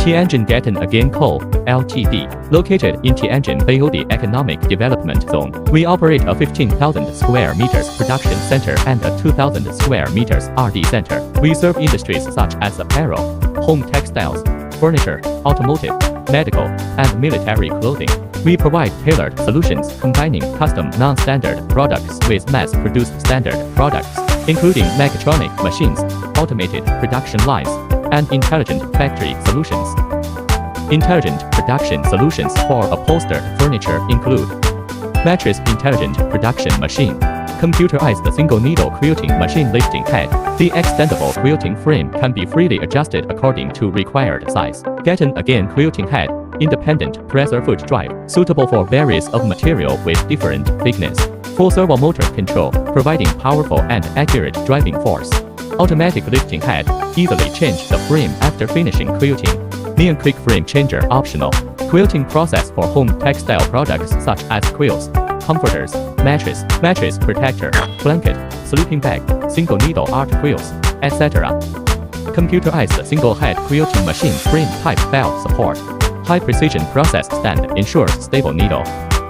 Zhang-Getonagain Co., Ltd., located in Tianjin Beiyou Economic Development Zone. We operate a 15,000 square meters production center and a 2,000 square meters R&D center. We serve industries such as apparel, home textiles, furniture, automotive, medical, and military clothing. We provide tailored solutions combining custom non-standard products with mass-produced standard products, including mechatronic machines, automated production lines, and intelligent factory solutions. Intelligent production solutions for upholstered furniture include mattress intelligent production machine, computerized single-needle quilting machine lifting head. The extendable quilting frame can be freely adjusted according to required size. Getonagain quilting head, independent presser foot drive, suitable for various of material with different thickness. Full servo motor control, providing powerful and accurate driving force. Automatic lifting head, easily change the frame after finishing quilting. Neon quick frame changer optional. Quilting process for home textile products such as quilts, comforters, mattress protector, blanket, sleeping bag, single needle art quilts, etc. Computerized single head quilting machine frame type belt support. High precision process stand ensures stable needle.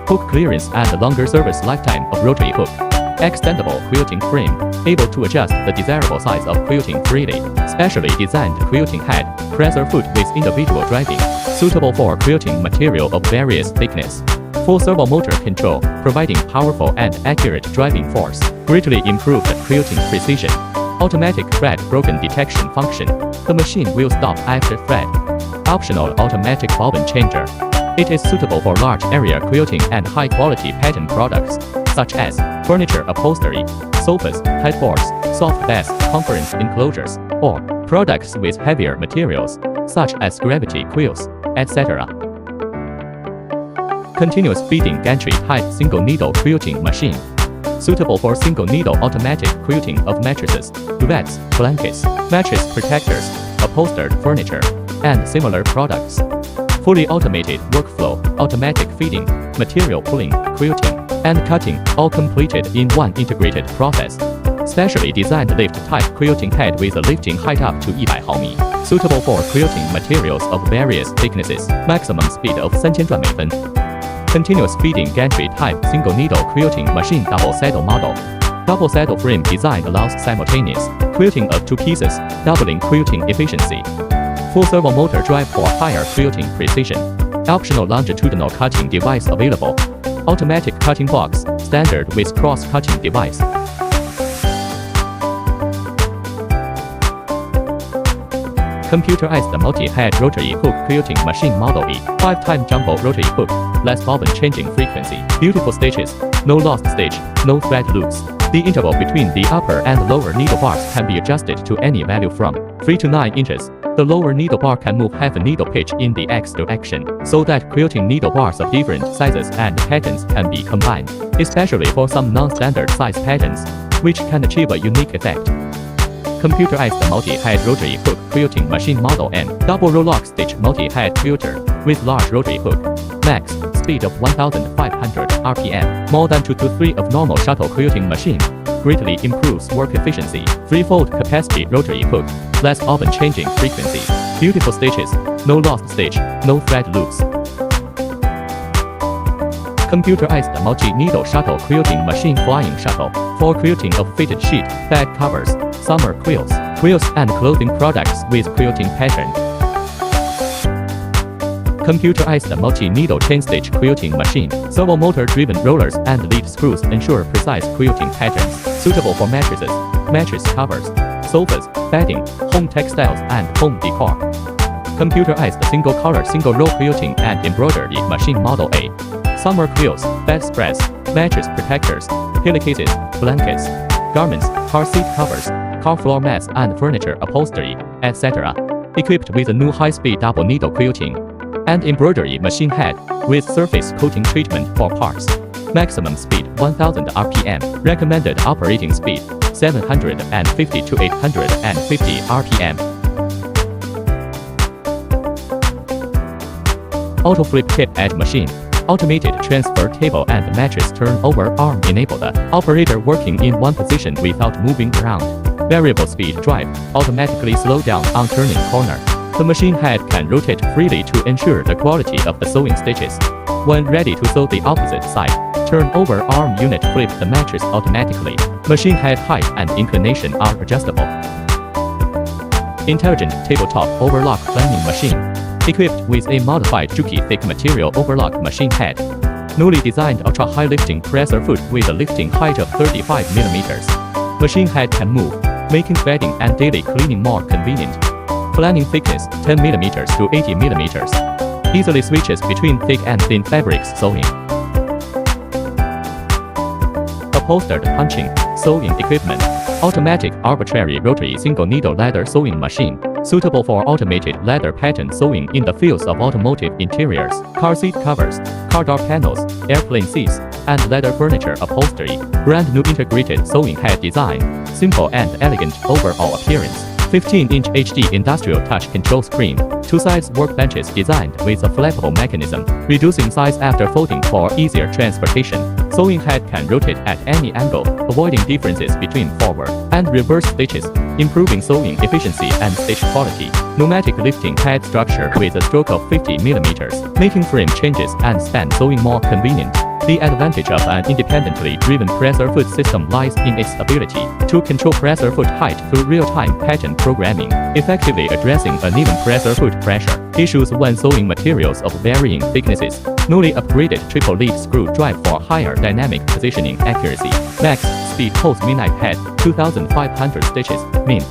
Hook clearance and longer service lifetime of rotary hook. Extendable quilting frame, able to adjust the desirable size of quilting freely. Specially designed quilting head, presser foot with individual driving, suitable for quilting material of various thickness. Full servo motor control, providing powerful and accurate driving force, greatly improved quilting precision. Automatic thread broken detection function. The machine will stop after thread. Optional automatic bobbin changer. It is suitable for large area quilting and high-quality pattern products, such as furniture upholstery, sofas, headboards, soft beds, conference enclosures, or products with heavier materials, such as gravity quilts, etc. Continuous feeding gantry type single needle quilting machine, suitable for single needle automatic quilting of mattresses, duvets, blankets, mattress protectors, upholstered furniture, and similar products. Fully automated workflow, automatic feeding, material pulling, quilting, and cutting, all completed in one integrated process. Specially designed lift type quilting head with a lifting height up to 100毫米, suitable for quilting materials of various thicknesses, maximum speed of 3000转每分. Continuous feeding gantry type single needle quilting machine double saddle model. Double saddle frame design allows simultaneous quilting of two pieces, doubling quilting efficiency. Full servo motor drive for higher quilting precision. Optional longitudinal cutting device available. Automatic cutting box, standard with cross-cutting device. Computerized multi-head rotary hook quilting machine model E. 5-time jumbo rotary hook, less bobbin changing frequency. Beautiful stitches, no lost stitch, no thread loops. The interval between the upper and lower needle bars can be adjusted to any value from 3 to 9 inches. The lower needle bar can move half a needle pitch in the X direction, so that quilting needle bars of different sizes and patterns can be combined, especially for some non-standard size patterns, which can achieve a unique effect. Computerized multi-head rotary hook quilting machine model N. Double row lock stitch multi-head quilter, with large rotary hook. Max speed of 1500 RPM, more than 2 to 3 of normal shuttle quilting machine. Greatly improves work efficiency. 3-fold capacity rotary hook, less bobbin changing frequency. Beautiful stitches, no lost stitch, no thread loops. Computerized multi-needle shuttle quilting machine flying shuttle, for quilting of fitted sheet, bag covers, summer quilts, and clothing products with quilting pattern. Computerized multi-needle chain stitch quilting machine, servo motor driven rollers and lead screws ensure precise quilting patterns, suitable for mattresses, mattress covers, sofas, bedding, home textiles and home decor. Computerized single color single row quilting and embroidery machine model A. Summer quilts, bedspreads, mattress protectors, pillowcases, blankets, garments, car seat covers, car floor mats and furniture upholstery, etc. Equipped with a new high-speed double needle quilting and embroidery machine head with surface coating treatment for parts. Maximum speed 1000 RPM. Recommended operating speed 750 to 850 RPM. Auto flip tip edge machine. Automated transfer table and mattress turnover arm enable the operator working in one position without moving around. Variable speed drive, automatically slow down on turning corner. The machine head can rotate freely to ensure the quality of the sewing stitches. When ready to sew the opposite side, turn over arm unit flip the mattress automatically. Machine head height and inclination are adjustable. Intelligent tabletop overlock planing machine. Equipped with a modified Juki thick material overlock machine head. Newly designed ultra-high lifting presser foot with a lifting height of 35 mm. Machine head can move, making threading and daily cleaning more convenient. Planing thickness 10 mm to 80 mm. Easily switches between thick and thin fabrics sewing. Upholstered punching, sewing equipment. Automatic arbitrary rotary single needle leather sewing machine. Suitable for automated leather pattern sewing in the fields of automotive interiors, car seat covers, car door panels, airplane seats, and leather furniture upholstery. Brand new integrated sewing head design. Simple and elegant overall appearance. 15-inch HD industrial touch control screen. Two sides workbenches designed with a flexible mechanism, reducing size after folding for easier transportation. Sewing head can rotate at any angle, avoiding differences between forward and reverse stitches, improving sewing efficiency and stitch quality. Pneumatic lifting head structure with a stroke of 50 mm, making frame changes and span sewing more convenient. The advantage of an independently driven presser foot system lies in its ability to control presser foot height through real-time pattern programming, effectively addressing uneven presser foot pressure issues when sewing materials of varying thicknesses. Newly upgraded triple lead screw drive for higher dynamic positioning accuracy. Max speed post midnight head, 2,500 stitches, min.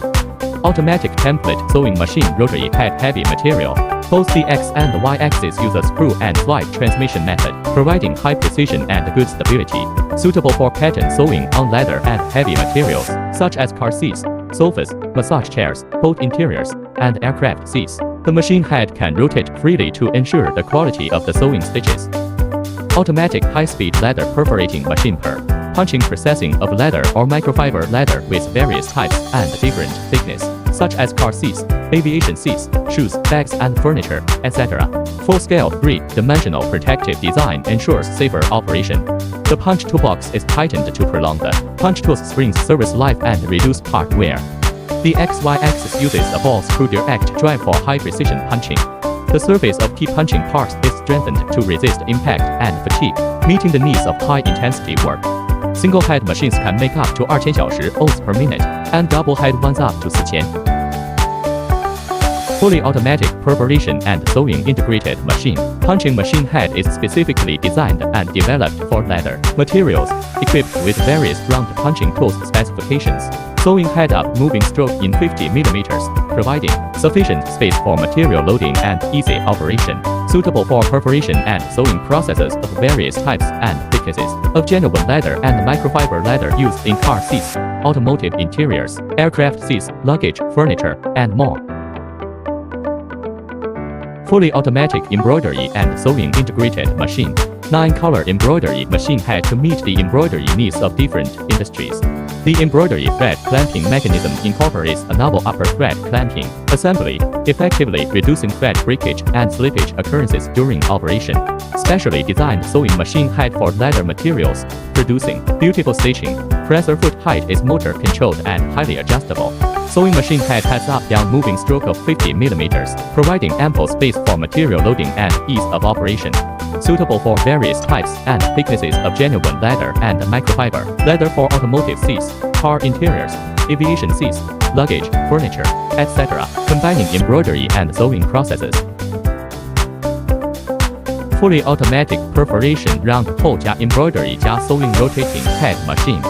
Automatic template sewing machine rotary head heavy material. Both the X and the Y axis use a screw and slide transmission method, providing high precision and good stability. Suitable for pattern sewing on leather and heavy materials, such as car seats, sofas, massage chairs, boat interiors, and aircraft seats. The machine head can rotate freely to ensure the quality of the sewing stitches. Automatic high-speed leather perforating machine per. Punching processing of leather or microfiber leather with various types and different thickness, such as car seats, aviation seats, shoes, bags and furniture, etc. Full-scale 3-dimensional protective design ensures safer operation. The punch toolbox is tightened to prolong the punch tool's spring's service life and reduce part wear. The XY axis uses a ball screw direct drive for high-precision punching. The surface of key punching parts is strengthened to resist impact and fatigue, meeting the needs of high-intensity work. Single-head machines can make up to 2000 oz per minute, and double-head ones up to 4000. Fully automatic perforation and sewing integrated machine. Punching machine head is specifically designed and developed for leather materials, equipped with various round punching tools specifications. Sewing head up moving stroke in 50 mm, providing sufficient space for material loading and easy operation. Suitable for perforation and sewing processes of various types and thicknesses of genuine leather and microfiber leather used in car seats, automotive interiors, aircraft seats, luggage, furniture, and more. Fully automatic embroidery and sewing integrated machine. 9-color embroidery machine head to meet the embroidery needs of different industries. The embroidery thread clamping mechanism incorporates a novel upper thread clamping assembly, effectively reducing thread breakage and slippage occurrences during operation. Specially designed sewing machine head for leather materials, producing beautiful stitching. Presser foot height is motor controlled and highly adjustable. Sewing machine head has up-down moving stroke of 50 mm, providing ample space for material loading and ease of operation. Suitable for various types and thicknesses of genuine leather and microfiber leather for automotive seats, car interiors, aviation seats, luggage, furniture, etc., combining embroidery and sewing processes. Fully automatic perforation round hole 加 embroidery 加 sewing rotating head machine.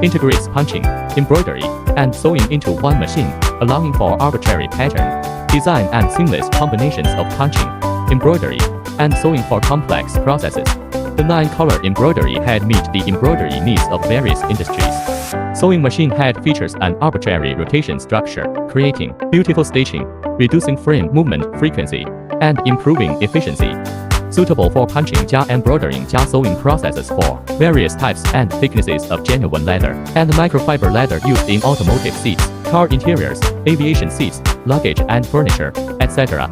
Integrates punching, embroidery, and sewing into one machine, allowing for arbitrary pattern, design and seamless combinations of punching, embroidery, and sewing for complex processes. The 9-color embroidery head meet the embroidery needs of various industries. Sewing machine head features an arbitrary rotation structure, creating beautiful stitching, reducing frame movement frequency, and improving efficiency. Suitable for punching 加 embroidering 加 sewing processes for various types and thicknesses of genuine leather and microfiber leather used in automotive seats, car interiors, aviation seats, luggage and furniture, etc.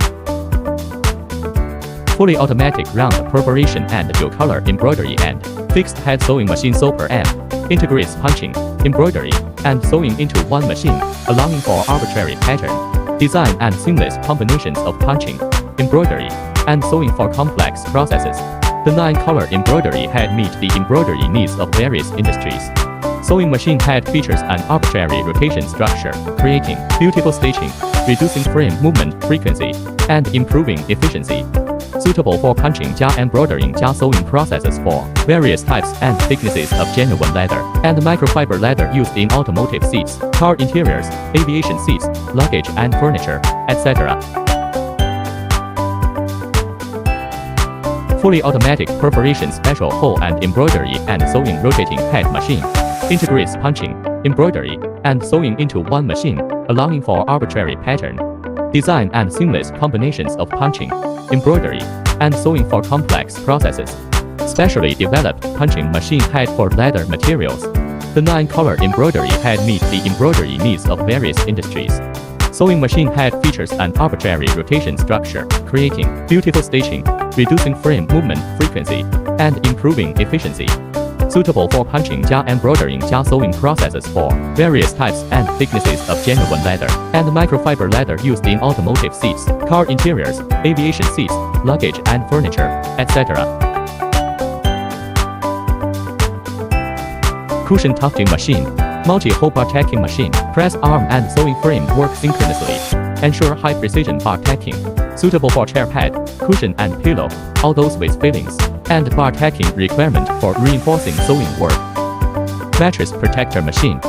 Fully automatic round perforation and dual-color embroidery and fixed head sewing machine Super M integrates punching, embroidery, and sewing into one machine, allowing for arbitrary pattern, design and seamless combinations of punching, embroidery, and sewing for complex processes. The 9-color embroidery head meet the embroidery needs of various industries. Sewing machine head features an arbitrary rotation structure, creating beautiful stitching, reducing frame movement frequency, and improving efficiency. Suitable for punching embroidering sewing processes for various types and thicknesses of genuine leather and microfiber leather used in automotive seats, car interiors, aviation seats, luggage and furniture, etc. Fully automatic perforation special hole and embroidery and sewing rotating head machine. Integrates punching, embroidery, and sewing into one machine, allowing for arbitrary pattern. Design and seamless combinations of punching, embroidery, and sewing for complex processes. Specially developed punching machine head for leather materials. The 9-color embroidery head meet the embroidery needs of various industries. Sewing machine head features an arbitrary rotation structure, creating beautiful stitching, reducing frame movement frequency, and improving efficiency. Suitable for punching embroidering sewing processes for various types and thicknesses of genuine leather and microfiber leather used in automotive seats, car interiors, aviation seats, luggage and furniture, etc. Cushion tufting machine. Multi-hole bar tacking machine. Press arm and sewing frame work synchronously. Ensure high precision bar tacking. Suitable for chair pad, cushion and pillow, all those with fillings, and bar tacking requirement for reinforcing sewing work. Mattress protector machine.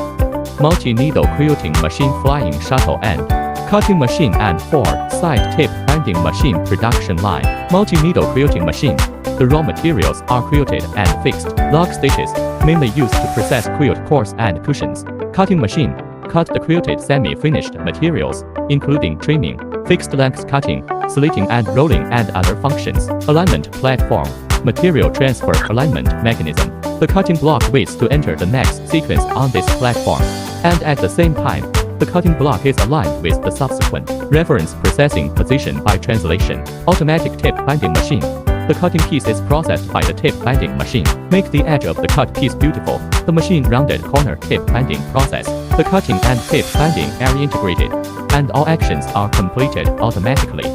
Multi-needle quilting machine, flying shuttle and cutting machine and 4-side tape binding machine production line. Multi-needle quilting machine. The raw materials are quilted and fixed lock stitches, mainly used to process quilt cores and cushions. Cutting machine. Cut the quilted semi-finished materials, including trimming, fixed length cutting, slitting and rolling and other functions. Alignment platform. Material transfer alignment mechanism. The cutting block waits to enter the next sequence on this platform, and at the same time, the cutting block is aligned with the subsequent reference processing position by translation. Automatic tape binding machine. The cutting piece is processed by the tape binding machine. Make the edge of the cut piece beautiful. The machine rounded corner tape binding process. The cutting and tape binding are integrated, and all actions are completed automatically.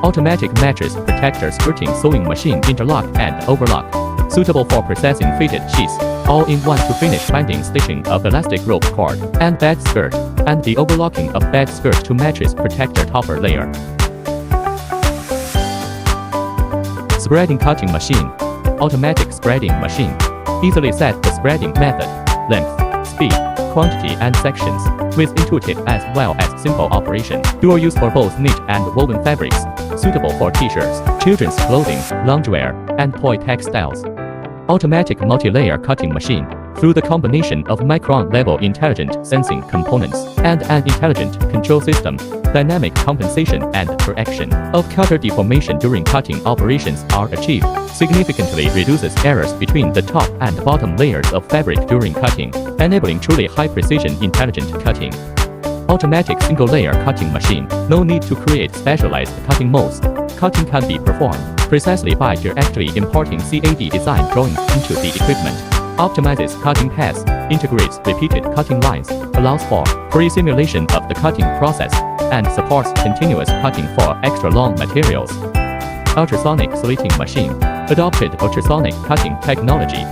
Automatic mattress protector skirting sewing machine interlock and overlock. Suitable for processing fitted sheets, all in one to finish binding stitching of elastic rope cord and bed skirt, and the overlocking of bed skirt to mattress protector topper layer. Spreading cutting machine. Automatic spreading machine. Easily set the spreading method, length, speed, quantity and sections, with intuitive as well as simple operation. Dual use for both knit and woven fabrics. Suitable for t-shirts, children's clothing, loungewear, and toy textiles. Automatic multi-layer cutting machine. Through the combination of micron-level intelligent sensing components and an intelligent control system, dynamic compensation and correction of cutter deformation during cutting operations are achieved, significantly reduces errors between the top and bottom layers of fabric during cutting, enabling truly high-precision intelligent cutting. Automatic single-layer cutting machine. No need to create specialized cutting molds. Cutting can be performed precisely by directly importing CAD design drawings into the equipment. Optimizes cutting paths, integrates repeated cutting lines, allows for pre-simulation of the cutting process, and supports continuous cutting for extra-long materials. Ultrasonic slitting machine. Adopted ultrasonic cutting technology.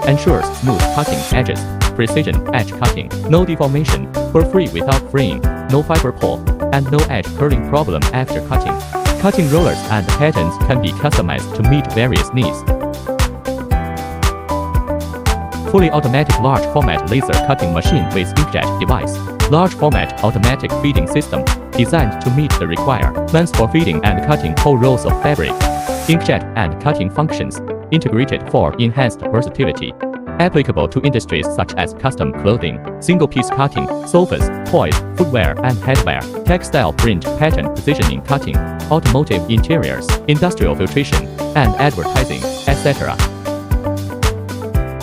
Ensures smooth cutting edges, precision edge cutting, no deformation, for free without freeing, no fiber pull, and no edge curling problem after cutting. Cutting rollers and patterns can be customized to meet various needs. Fully automatic large format laser cutting machine with inkjet device. Large format automatic feeding system, designed to meet the requirements for feeding and cutting whole rolls of fabric. Inkjet and cutting functions, integrated for enhanced versatility. Applicable to industries such as custom clothing, single-piece cutting, sofas, toys, footwear and headwear, textile print pattern positioning cutting, automotive interiors, industrial filtration, and advertising, etc.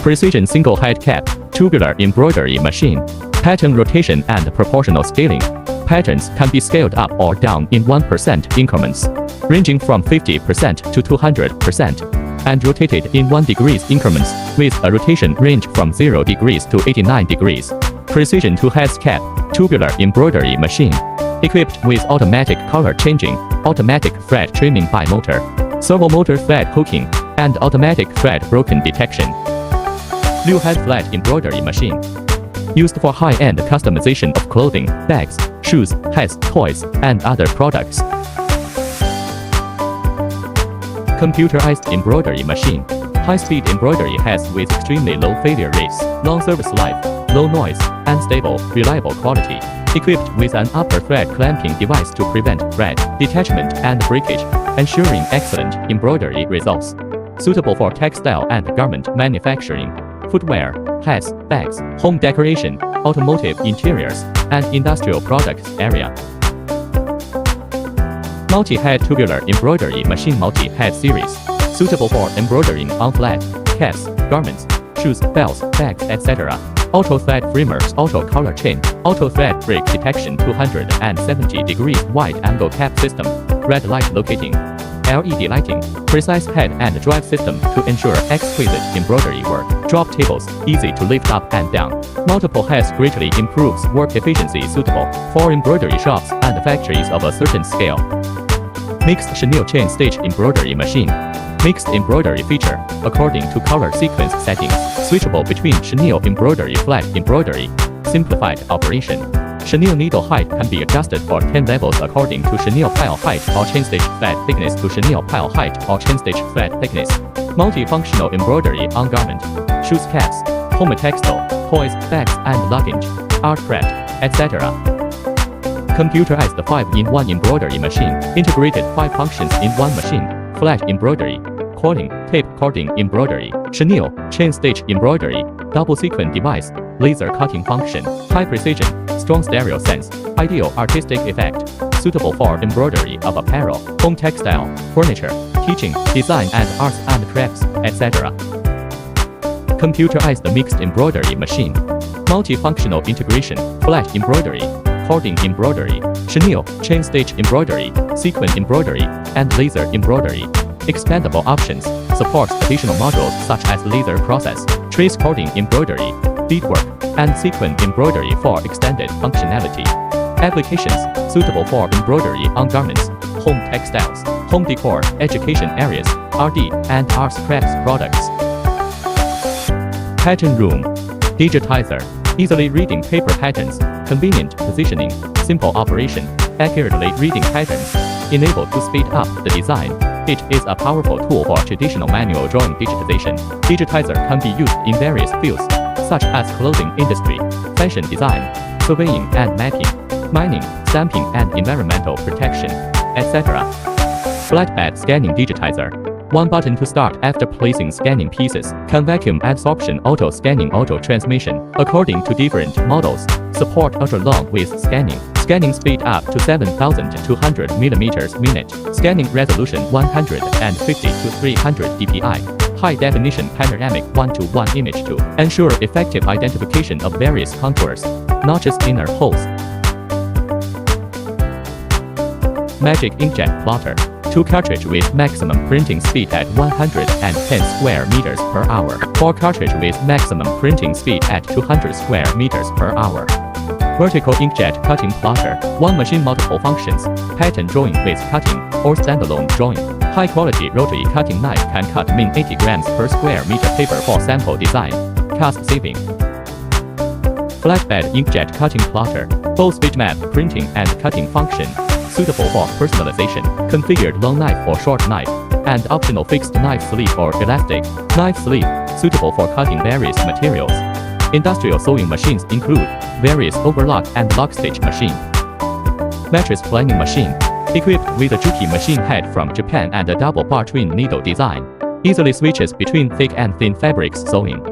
Precision single head cap, tubular embroidery machine, pattern rotation and proportional scaling. Patterns can be scaled up or down in 1% increments, ranging from 50% to 200%. and rotated in 1 degrees increments, with a rotation range from 0 degrees to 89 degrees. Precision to head cap, tubular embroidery machine. Equipped with automatic color changing, automatic thread trimming by motor, servo motor thread hooking, and automatic thread broken detection. Blue head flat embroidery machine. Used for high-end customization of clothing, bags, shoes, hats, toys, and other products. Computerized embroidery machine. High-speed embroidery heads with extremely low failure rates, long service life, low noise, and stable, reliable quality. Equipped with an upper thread clamping device to prevent thread detachment and breakage, ensuring excellent embroidery results. Suitable for textile and garment manufacturing, footwear, hats, bags, home decoration, automotive interiors, and industrial products area. Multi-head tubular embroidery machine multi-head series. Suitable for embroidering on flat, caps, garments, shoes, belts, bags, etc. Auto thread framers, auto color chain, auto thread break detection 270 degrees wide angle cap system, red light locating, LED lighting, precise head and drive system to ensure exquisite embroidery work. Drop tables, easy to lift up and down. Multiple heads greatly improves work efficiency, suitable for embroidery shops and factories of a certain scale. Mixed chenille chain stitch embroidery machine. Mixed embroidery feature, according to color sequence settings, switchable between chenille embroidery, flat embroidery, simplified operation. Chenille needle height can be adjusted for 10 levels according to chenille pile height or chain stitch thread thickness to chenille pile height or chain stitch thread thickness. Multifunctional embroidery on garment, shoes, caps, home textile, toys, bags and luggage, art craft, etc. Computerized 5-in-1 embroidery machine, integrated 5 functions in one machine, flat embroidery, cording, tape cording embroidery, chenille, chain stitch embroidery, double sequin device, laser cutting function, high precision, strong stereo sense, ideal artistic effect, suitable for embroidery of apparel, home textile, furniture, teaching, design and arts and crafts, etc. Computerized mixed embroidery machine, multifunctional integration, flat embroidery, cording embroidery, chenille, chain stitch embroidery, sequin embroidery, and laser embroidery. Expandable options, supports additional modules such as laser process, trace cording embroidery, beadwork, and sequin embroidery for extended functionality. Applications, suitable for embroidery on garments, home textiles, home decor, education areas, RD, and arts crafts products. Pattern room. Digitizer. Easily reading paper patterns, convenient positioning, simple operation, accurately reading patterns, enabled to speed up the design. It is a powerful tool for traditional manual drawing digitization. Digitizer can be used in various fields, such as clothing industry, fashion design, surveying and mapping, mining, stamping and environmental protection, etc. Flatbed scanning digitizer. One button to start after placing scanning pieces, can vacuum adsorption auto scanning auto transmission, according to different models, support ultra-long width scanning, scanning speed up to 7,200 mm minute, scanning resolution 150 to 300 dpi, high definition panoramic 1-to-1 image to ensure effective identification of various contours, notches, inner holes. Magic inkjet plotter. 2 cartridge with maximum printing speed at 110 square meters per hour. 4 cartridge with maximum printing speed at 200 square meters per hour. Vertical inkjet cutting plotter. 1 machine multiple functions. Pattern drawing with cutting or standalone drawing. High quality rotary cutting knife can cut min 80 grams per square meter paper for sample design. Cost saving. Flatbed inkjet cutting plotter. Both bitmap printing and cutting function. Suitable for personalization, configured long knife or short knife, and optional fixed knife sleeve or elastic knife sleeve, suitable for cutting various materials. Industrial sewing machines include various overlock and lock stitch machine. Mattress planing machine, equipped with a Juki machine head from Japan and a double bar twin needle design. Easily switches between thick and thin fabrics sewing.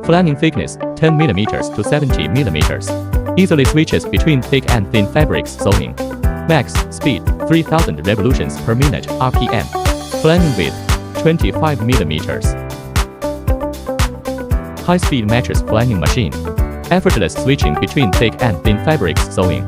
Planing thickness 10 mm to 70 mm. Easily switches between thick and thin fabrics sewing. Max speed 3000 revolutions per minute RPM. Planing width 25 mm. High-speed mattress planing machine. Effortless switching between thick and thin fabrics sewing.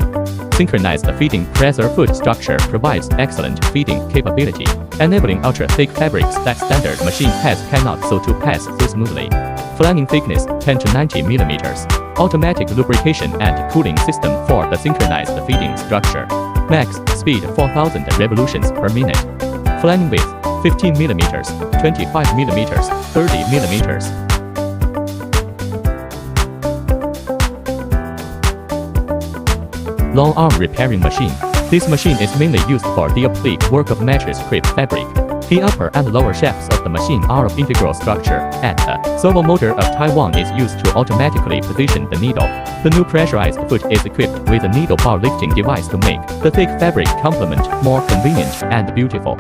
Synchronized feeding pressure foot structure provides excellent feeding capability. enabling ultra-thick fabrics that standard machine heads cannot sew to pass through smoothly. Flanning thickness 10 to 90 mm. Automatic lubrication and cooling system for the synchronized feeding structure. Max speed 4000 revolutions per minute. Flanning width 15 mm, 25 mm, 30 mm. Long arm repairing machine. This machine is mainly used for the applique work of mattress crepe fabric. The upper and lower shafts of the machine are of integral structure, and the servo motor of Taiwan is used to automatically position the needle. The new pressurized foot is equipped with a needle bar lifting device to make the thick fabric complement more convenient and beautiful.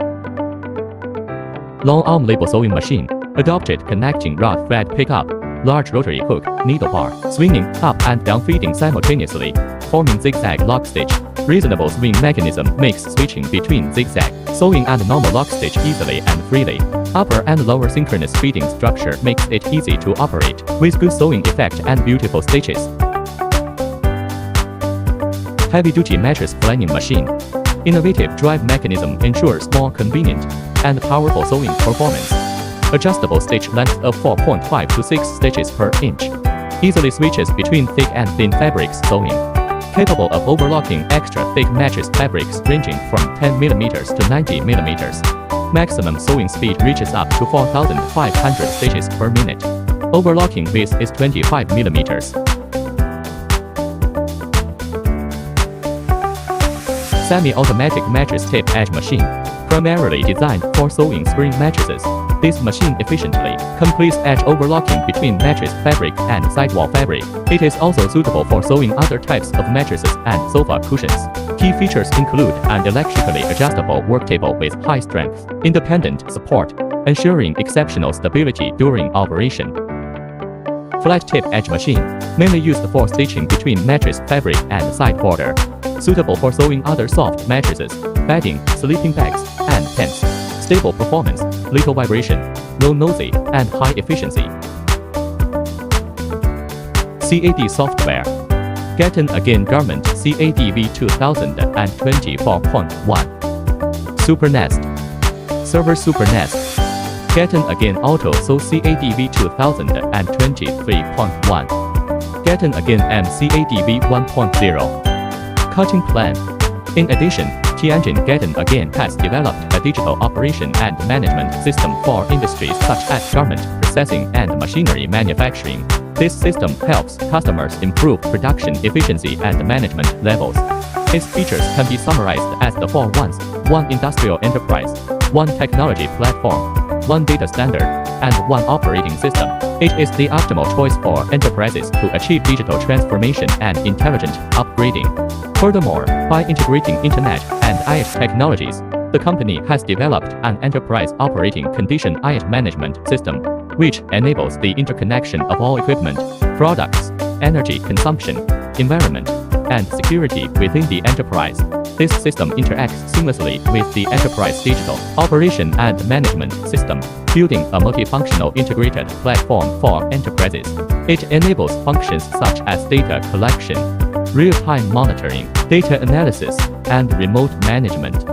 Long arm label sewing machine. Adopted connecting rod thread pickup. Large rotary hook, needle bar, swinging up and down feeding simultaneously, forming zigzag lock stitch. Reasonable swing mechanism makes switching between zigzag sewing and normal lock stitch easily and freely. Upper and lower synchronous feeding structure makes it easy to operate, with good sewing effect and beautiful stitches. Heavy-duty mattress flanning machine. Innovative drive mechanism ensures more convenient and powerful sewing performance. Adjustable stitch length of 4.5 to 6 stitches per inch. Easily switches between thick and thin fabrics sewing. Capable of overlocking extra thick mattress fabrics ranging from 10 mm to 90 mm. Maximum sewing speed reaches up to 4500 stitches per minute. Overlocking width is 25 mm. Semi-automatic mattress tip edge machine. Primarily designed for sewing spring mattresses, this machine efficiently completes edge overlocking between mattress fabric and sidewall fabric. It is also suitable for sewing other types of mattresses and sofa cushions. Key features include an electrically adjustable work table with high strength, independent support, ensuring exceptional stability during operation. Flat tip edge machine, mainly used for stitching between mattress fabric and side border. Suitable for sewing other soft mattresses, bedding, sleeping bags, and tents. Stable performance, little vibration, low noisy, and high efficiency. CAD software. Zhang-Getonagain Garment CAD V2024.1. Super Nest. Server Super Nest. Zhang-Getonagain Auto Sew CAD V2023.1. Zhang-Getonagain M CAD V1.0. Cutting plan. In addition, Zhang-Getonagain has developed a digital operation and management system for industries such as garment processing and machinery manufacturing. This system helps customers improve production efficiency and management levels. Its features can be summarized as the four ones: 1 industrial enterprise, 1 technology platform, 1 data standard, and 1 operating system. It is the optimal choice for enterprises to achieve digital transformation and intelligent upgrading. Furthermore, by integrating Internet and IoT technologies, the company has developed an enterprise operating condition IoT management system, which enables the interconnection of all equipment, products, energy consumption, environment, and security within the enterprise. This system interacts seamlessly with the enterprise digital operation and management system, building a multifunctional integrated platform for enterprises. It enables functions such as data collection, real-time monitoring, data analysis, and remote management.